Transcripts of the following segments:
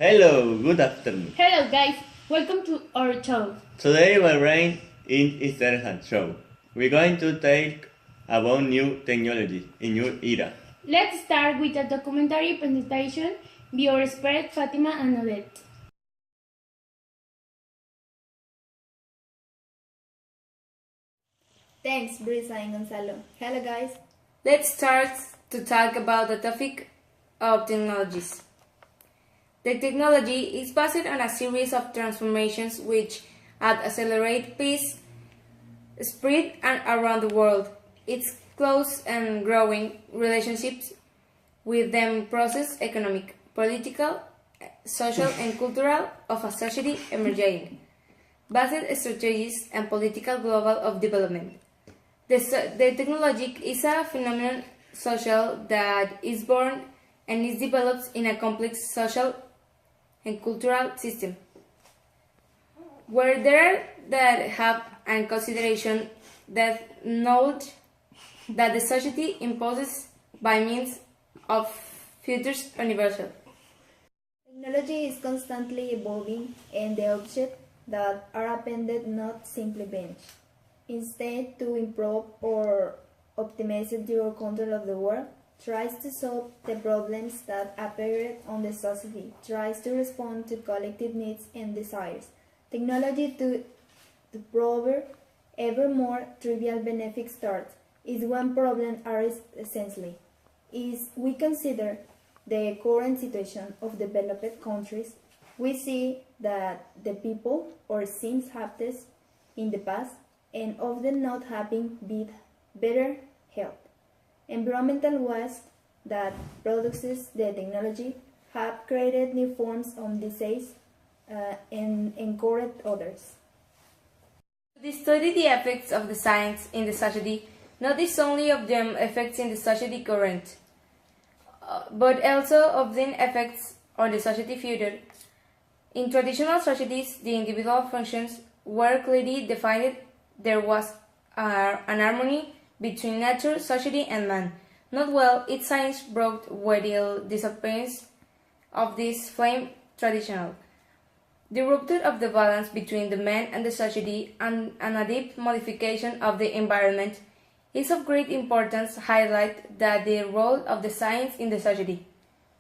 Hello, good afternoon. Hello guys, welcome to our show. Today we're in Instagram show. We're going to talk about new technology in new era. Let's start with a documentary presentation by our expert Fatima and Odette. Thanks, Brisa and Gonzalo. Hello, guys. Let's start to talk about the topic of technologies. The technology is based on a series of transformations which, at accelerated pace, spread around the world. Its close and growing relationships with them process economic, political, social and cultural of a society emerging, based strategies and political global of development. The technology is a phenomenon social that is born and is developed in a complex social and cultural system, where there are that have and consideration that knowledge that the society imposes by means of futures universal. Technology is constantly evolving, and the objects that are appended not simply bench. Instead, to improve or optimize your control of the world, tries to solve the problems that appear on the society, tries to respond to collective needs and desires. Technology to provide ever more trivial benefits starts is one problem are essentially is we consider the current situation of developed countries, we see that the people or seems happiest in the past and often not having better health. Environmental waste that produces the technology have created new forms of disease and encouraged others. To study the effects of the science in the society, not is only of them effects in the society current, but also of the effects on the society future. In traditional societies, the individual functions were clearly defined. There was an harmony between nature, society, and man. Not well, its science brought with the disappearance of this flame traditional. The rupture of the balance between the man and the society and a deep modification of the environment is of great importance. Highlight that the role of the science in the society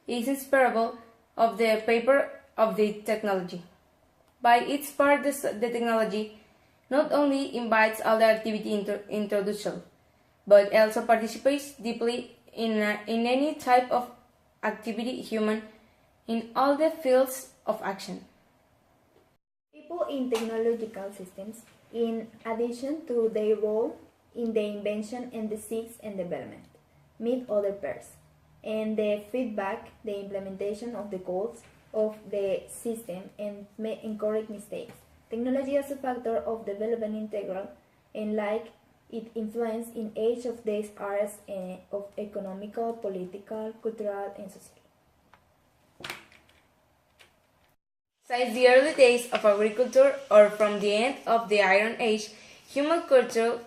is inseparable of the paper of the technology. By its part, the technology not only invites all the activity introduction, but also participates deeply in any type of activity human in all the fields of action. People in technological systems, in addition to their role in the invention and the seeks and development, meet other pairs, and the feedback, the implementation of the goals of the system and may encourage mistakes. Technology as a factor of development integral and like it influence in each of these areas of economical, political, cultural, and social. Since the early days of agriculture or from the end of the Iron Age, human culture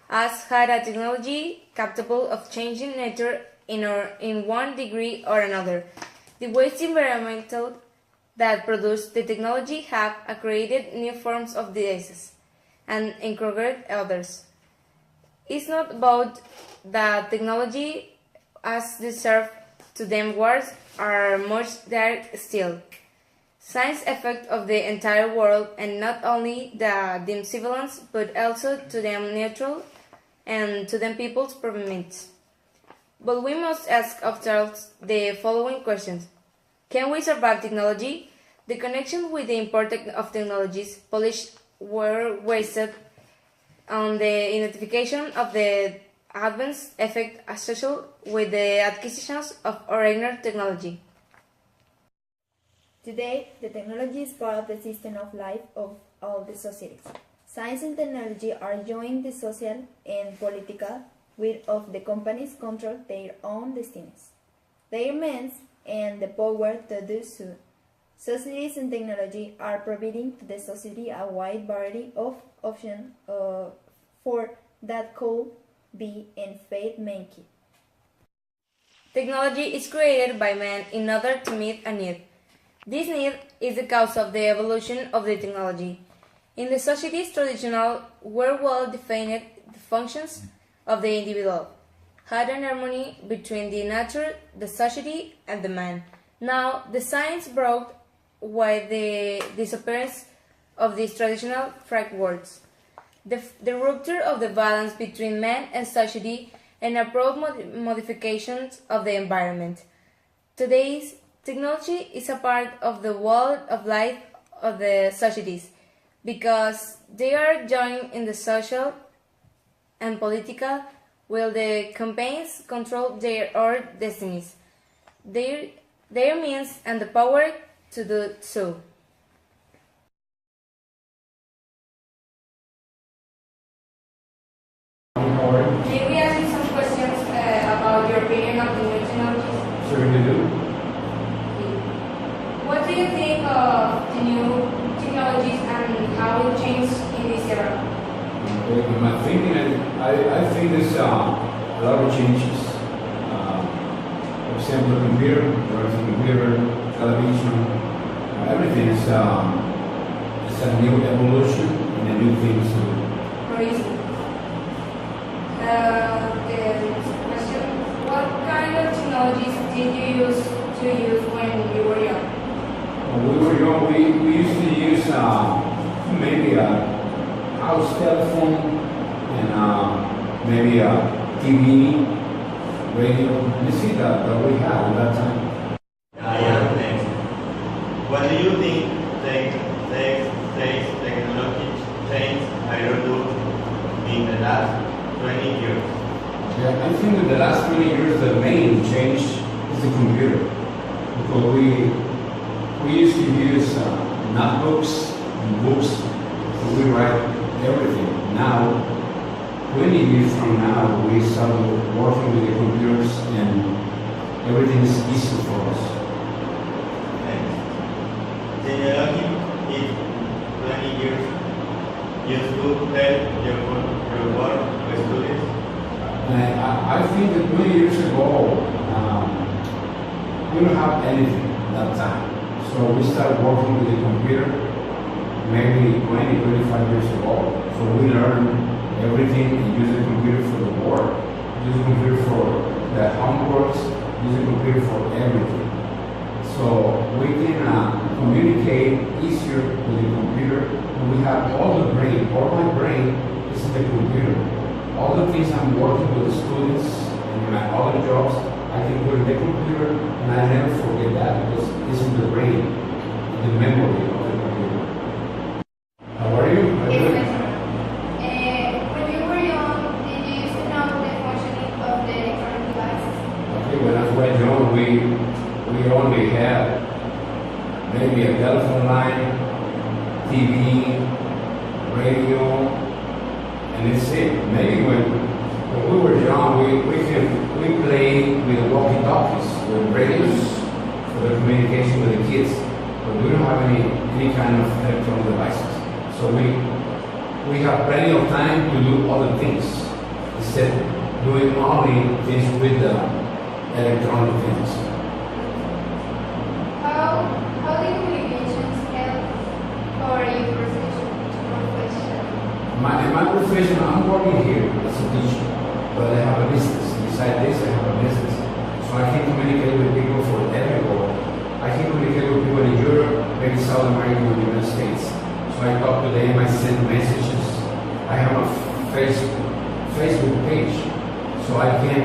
has had a technology capable of changing nature in one degree or another. The waste environmental that produce the technology have created new forms of diseases and encouraged others. It's not about the technology as deserved to them wars are much there still. Science effect of the entire world and not only the civilians but also to them neutral and to them people's problems. But we must ask ourselves the following questions. Can we survive technology? The connection with the import of technologies polished were wasted on the identification of the advanced effect associated with the acquisitions of original technology. Today, the technology is part of the system of life of all the societies. Science and technology are joining the social and political will of the companies control their own destinies. Their means and the power to do so. Societies and technology are providing to the society a wide variety of options for that could be and fate make it. Technology is created by man in order to meet a need. This need is the cause of the evolution of the technology. In the societies traditional were well-defined the functions of the individual, had an harmony between the nature, the society, and the man. Now, the science brought with the disappearance of these traditional frameworks, the rupture of the balance between man and society, and abrupt modifications of the environment. Today's technology is a part of the world of life of the societies because they are joined in the social and political will the campaigns control their own destinies, their means and the power to do so. Can we ask you some questions about your opinion of the new technologies? Certainly do. What do you think of the new technologies and how it changed in this era? In my thinking, I think there's a lot of changes. For example, computer, television, everything is a new evolution and a new thing to do. For instance, the question: what kind of technologies did you use when you were young? When we were young, we used to use maybe a house telephone and maybe a TV, radio. You see that we had at that time. Next. What do you think technology changed Nairobi in the last 20 years? Yeah, I think in the last 20 years the main change is the computer. Because we used to use notebooks and books, so we write everything. Now, 20 years from now, we start working with the computers and everything is easy for us. Technology is 20 years used to help your work or students. I think that 20 years ago, we don't have anything at that time. So we started working with the computer maybe 20, 25 years ago. So we learned everything and use the computer for the work, use the computer for the homeworks, use the computer for everything. So we can communicate easier with the computer. And we have all the brain, all my brain is in the computer. All the things I'm working with the students and my other jobs, I can put in the computer and I never forget that because it's in the brain, in the memory of the computer. How are you? When you were young, did you used to know the functioning of the electronic devices? Okay, when I was young, we only had maybe a telephone line, TV, radio, and it's it. Maybe when we were young, we played with walkie-talkies, with radios for the communication with the kids, but we don't have any kind of electronic devices. So we have plenty of time to do other things instead of doing only things with the electronic things. How do communications help for your profession? In my profession, I'm working here as a teacher, but I have a business. Besides this, I have a business. So I can communicate with people from everywhere. I can communicate with people in Europe, maybe South America, and the United States. So I talk to them, I send messages. I have a Facebook page, so I can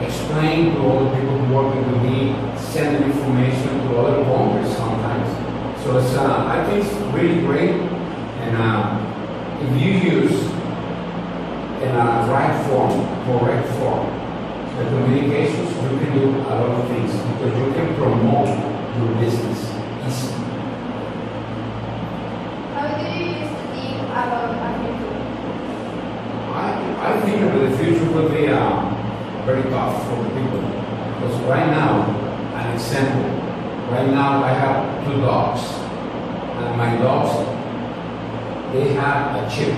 explain to all the people who work with me, send information to other countries sometimes. So it's, I think it's really great. And if you use in a right form, correct form, the communications, you can do a lot of things because you can promote your business easily. How do you used to think about a future? I think that the future will be very tough for the people because right now, an example, right now I have 2 dogs and my dogs, they have a chip,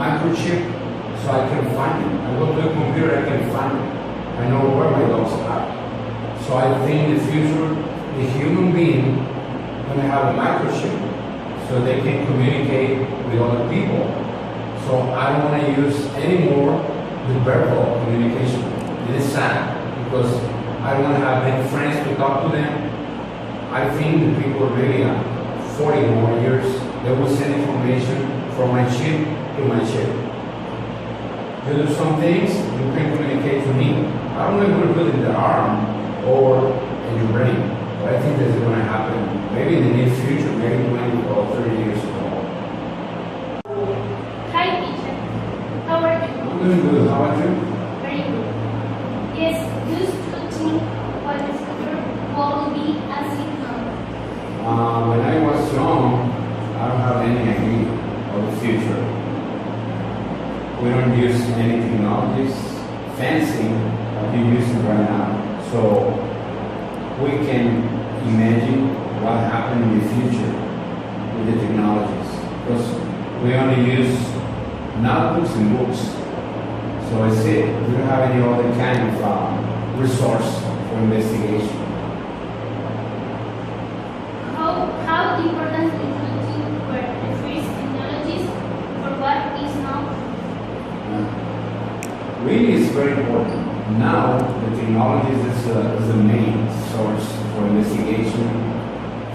microchip, so I can find it. I go to the computer, I can find it. I know where my dogs are. So I think in the future, the human being gonna have a microchip so they can communicate with other people. So I don't want to use anymore the verbal communication. It is sad because I don't want to have many friends to talk to them. I think the people really are 40 more years, they will send information from my chip to my chip. You do some things, you can communicate to me. I don't know if you're going to put it in the arm or in your brain, but I think that's going to happen maybe in the near future, maybe 20 or 30 years ago. Hi, teacher. How are you? I'm doing good. How about you? Very good. Yes, used to think what the future will be as it comes. When I was young, I don't have any idea of the future. We don't use any technologies fancy that we're using right now. So we can imagine what happened in the future with the technologies. Because we only use notebooks and books. So it's it. We don't have any other kind of resource for investigation. How important do you think were the first technologies for what is now? Really, it's very important. Now, the technology is the main source for investigation,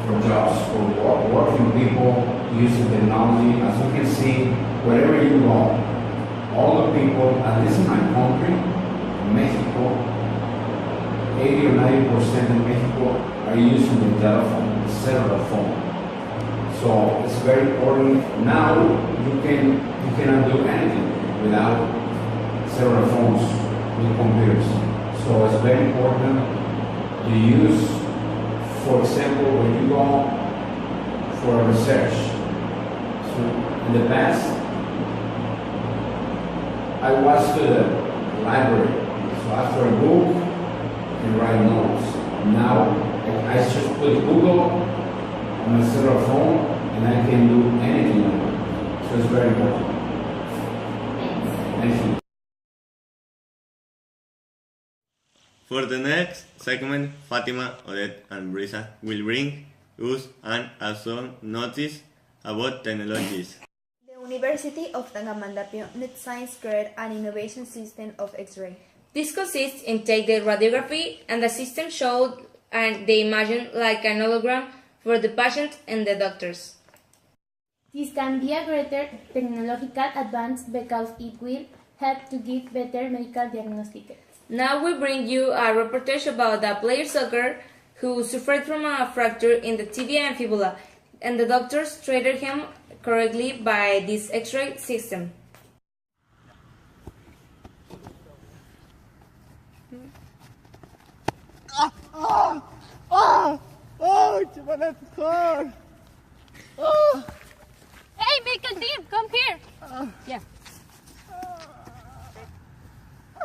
for jobs, for working people using technology. As you can see, wherever you go, all the people, at least in my country, Mexico, 80 or 90% in Mexico are using the telephone, the cellular phone. So it's very important. Now you cannot do anything without cellular phones with computers. So it's very important to use, for example, when you go for a research. So in the past, I was to the library. So after a book, and write notes. Now I just put Google on my cellular phone and I can do anything. So it's very important. Thank you. For the next segment, Fatima, Odette, and Brisa will bring us an awesome notice about technologies. The University of Tangamandapio Net Science created an innovation system of X-ray. This consists in take the radiography and the system showed and they imagine like an hologram for the patient and the doctors. This can be a greater technological advance because it will help to give better medical diagnostics. Now we bring you a reportage about a player soccer who suffered from a fracture in the tibia and fibula, and the doctors treated him correctly by this X-ray system. Hey, medical team, come here! Yeah.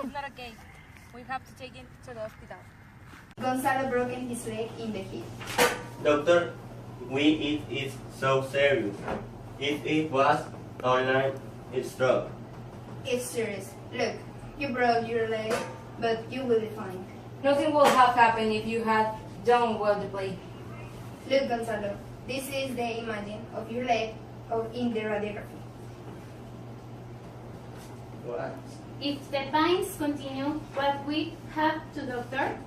It's not okay. We have to take him to the hospital. Gonzalo broken his leg in the hip. Doctor, it is so serious. If it was online, it's stroke. It's serious. Look, you broke your leg, but you will be fine. Nothing will have happened if you had done well the play. Look, Gonzalo, this is the image of your leg in the radiography. What? If the pains continue, what we have to doctor?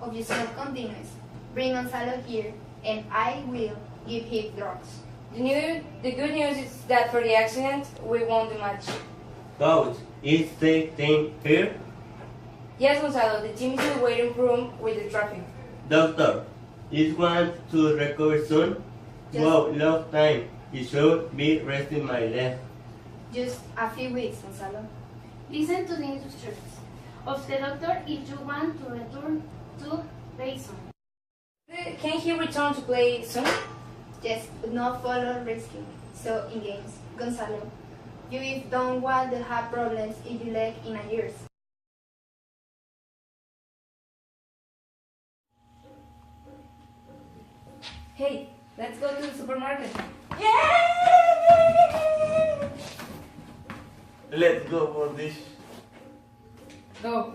Of yourself continues. Bring Gonzalo here, and I will give him drugs. The good news is that for the accident, we won the match. Coach, is the team here? Yes, Gonzalo, the team is in the waiting room with the traffic. Doctor, is one to recover soon? Yes. Wow, long time. He should be resting my leg. Just a few weeks, Gonzalo. Listen to the instructions of the doctor if you want to return to Basin. Can he return to play soon? Yes, but not follow risking. So in games, Gonzalo, you don't want to have problems if you leg in a year. Hey, let's go to the supermarket. Let's go for this. Go.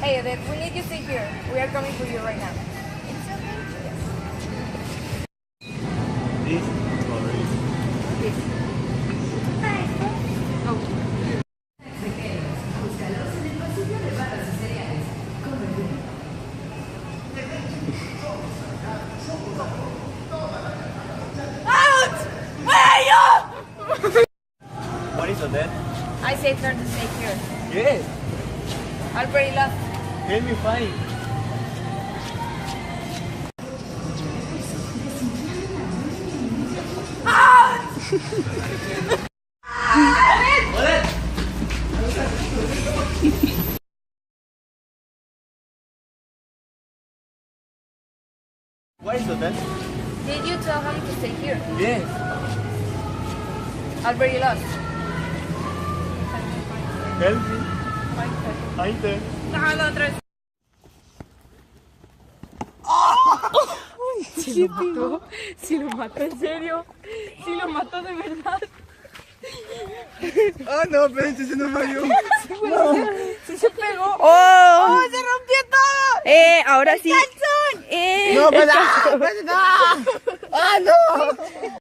Hey, Odette, we need you to stay here. We are coming for you right now. This for What is that? I said her to stay here. Yes, Already lost. help me find. What is that? Did you tell him to stay here? Yes. Already lost. Help me. Find them. Déjalo otra vez. Si lo mató, en serio. Si lo mató de verdad. Ah, no, espérense, se nos falló. Sí se pegó. ¡Oh! ¡Se rompió todo! Ahora sí. ¡Calzón! No, pues, no. Ah, no.